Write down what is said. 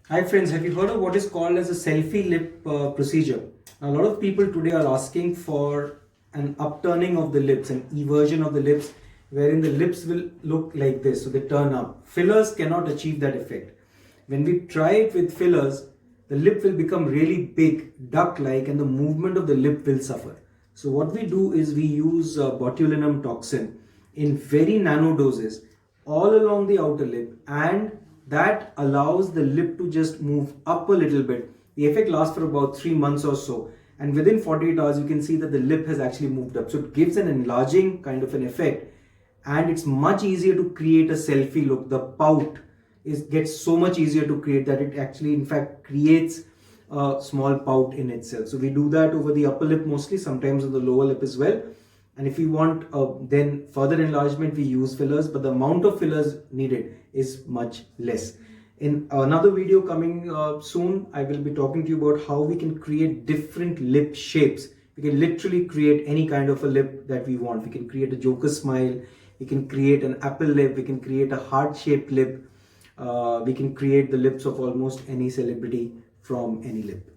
Hi friends, have you heard of what is called as a selfie lip procedure? A lot of people today are asking for an upturning of the lips, an eversion of the lips, wherein the lips will look like this, so they turn up. Fillers cannot achieve that effect. When we try it with fillers, the lip will become really big, duck-like, and the movement of the lip will suffer. So what we do is we use botulinum toxin in very nano doses all along the outer lip, and that allows the lip to just move up a little bit. The effect lasts for about 3 months or so, and within 48 hours you can see that the lip has actually moved up. So it gives an enlarging kind of an effect, and it's much easier to create a selfie look. The pout gets so much easier to create that it actually in fact creates a small pout in itself. So we do that over the upper lip mostly, sometimes on the lower lip as well. And if we want then further enlargement, we use fillers, but the amount of fillers needed is much less. In another video coming soon, I will be talking to you about how we can create different lip shapes. We can literally create any kind of a lip that we want. We can create a Joker smile, we can create an apple lip, we can create a heart-shaped lip, we can create the lips of almost any celebrity from any lip.